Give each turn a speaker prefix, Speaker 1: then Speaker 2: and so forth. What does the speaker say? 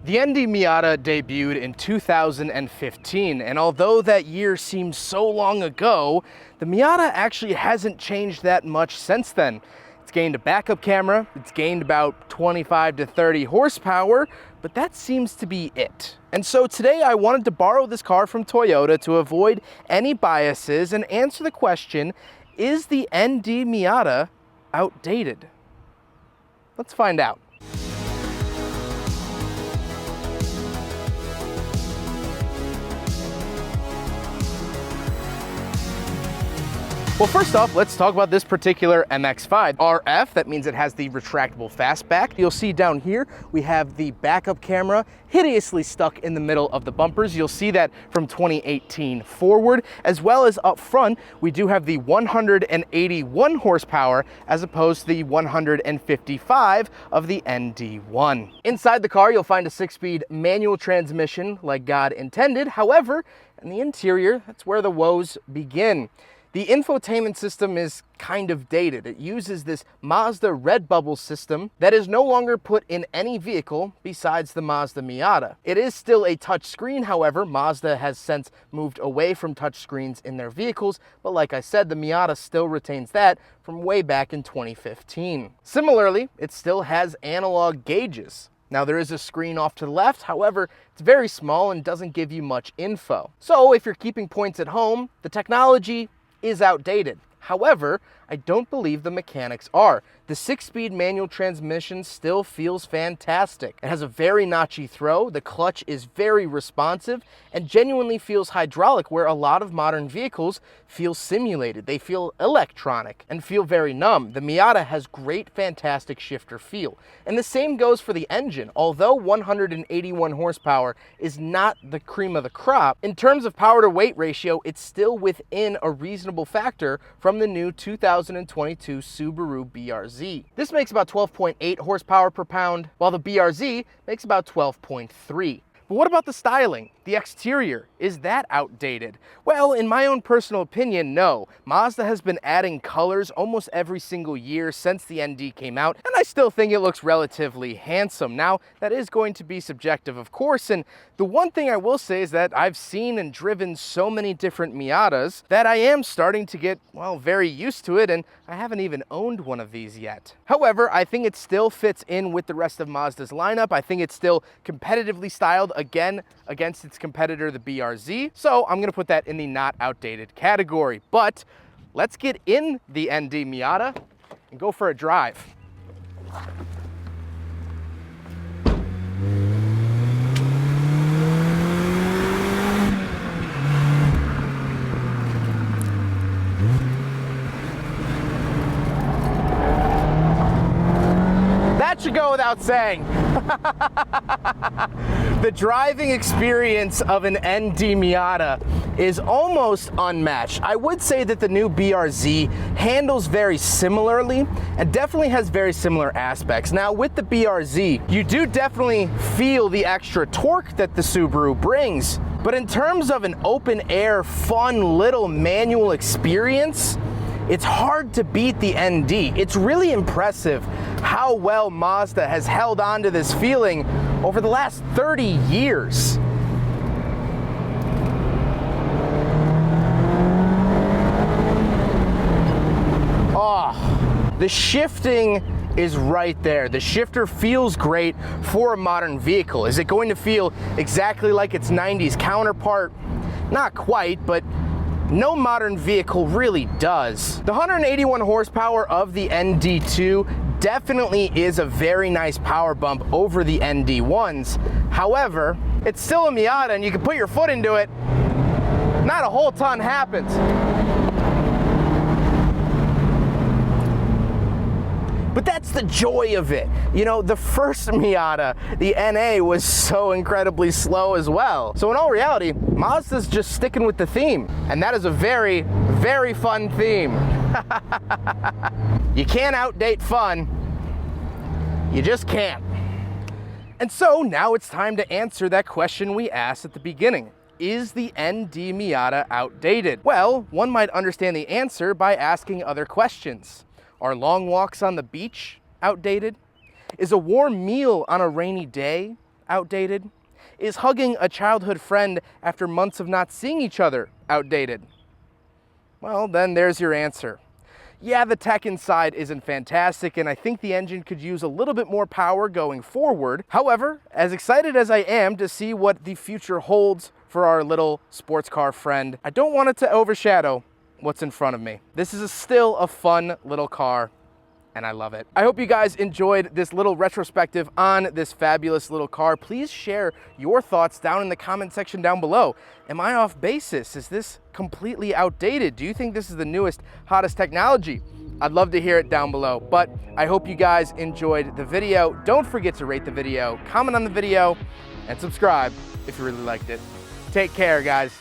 Speaker 1: The ND Miata debuted in 2015, and although that year seems so long ago, the Miata actually hasn't changed that much since then. It's gained a backup camera, it's gained about 25 to 30 horsepower, but that seems to be it. And so today I wanted to borrow this car from Toyota to avoid any biases and answer the question, is the ND Miata outdated? Let's find out. Well, first off, let's talk about this particular MX-5. RF, that means it has the retractable fastback. You'll see down here, we have the backup camera hideously stuck in the middle of the bumpers. You'll see that from 2018 forward, as well as up front, we do have the 181 horsepower as opposed to the 155 of the ND1. Inside the car, you'll find a 6-speed manual transmission like God intended. However, in the interior, that's where the woes begin. The infotainment system is kind of dated. It uses this Mazda Redbubble system that is no longer put in any vehicle besides the Mazda Miata. It is still a touchscreen, however, Mazda has since moved away from touchscreens in their vehicles, but like I said, the Miata still retains that from way back in 2015. Similarly, it still has analog gauges. Now there is a screen off to the left, however, it's very small and doesn't give you much info. So if you're keeping points at home, the technology is outdated. However, I don't believe the mechanics are. The 6-speed manual transmission still feels fantastic. It has a very notchy throw, the clutch is very responsive, and genuinely feels hydraulic, where a lot of modern vehicles feel simulated. They feel electronic and feel very numb. The Miata has great, fantastic shifter feel. And the same goes for the engine. Although 181 horsepower is not the cream of the crop, in terms of power to weight ratio, it's still within a reasonable factor from the new 2022 Subaru BRZ. This makes about 12.8 horsepower per pound, while the BRZ makes about 12.3. But what about the styling? The exterior, is that outdated? Well, in my own personal opinion, no. Mazda has been adding colors almost every single year since the ND came out, and I still think it looks relatively handsome. Now, that is going to be subjective, of course, and the one thing I will say is that I've seen and driven so many different Miatas that I am starting to get, well, very used to it, and I haven't even owned one of these yet. However, I think it still fits in with the rest of Mazda's lineup. I think it's still competitively styled, again, against its competitor, the BRZ. So I'm gonna put that in the not outdated category. But let's get in the ND Miata and go for a drive. That should go without saying. The driving experience of an ND Miata is almost unmatched. I would say that the new BRZ handles very similarly and definitely has very similar aspects. Now with the BRZ, you do definitely feel the extra torque that the Subaru brings, but in terms of an open air, fun little manual experience, it's hard to beat the ND. It's really impressive how well Mazda has held on to this feeling over the last 30 years. Oh, the shifting is right there. The shifter feels great for a modern vehicle. Is it going to feel exactly like its 90s counterpart? Not quite, but no modern vehicle really does. The 181 horsepower of the ND2 definitely is a very nice power bump over the ND1s. However, it's still a Miata and you can put your foot into it, not a whole ton happens. But that's the joy of it. You know, the first Miata, the NA, was so incredibly slow as well. So in all reality, Mazda's just sticking with the theme. And that is a very, very fun theme. You can't outdate fun. You just can't. And so now it's time to answer that question we asked at the beginning. Is the ND Miata outdated? Well, one might understand the answer by asking other questions. Are long walks on the beach outdated? Is a warm meal on a rainy day outdated? Is hugging a childhood friend after months of not seeing each other outdated? Well, then there's your answer. Yeah, the tech inside isn't fantastic, and I think the engine could use a little bit more power going forward. However, as excited as I am to see what the future holds for our little sports car friend, I don't want it to overshadow what's in front of me. This is still a fun little car, and I love it. I hope you guys enjoyed this little retrospective on this fabulous little car. Please share your thoughts down in the comment section down below. Am I off basis? Is this completely outdated? Do you think this is the newest, hottest technology? I'd love to hear it down below, but I hope you guys enjoyed the video. Don't forget to rate the video, comment on the video, and subscribe if you really liked it. Take care, guys.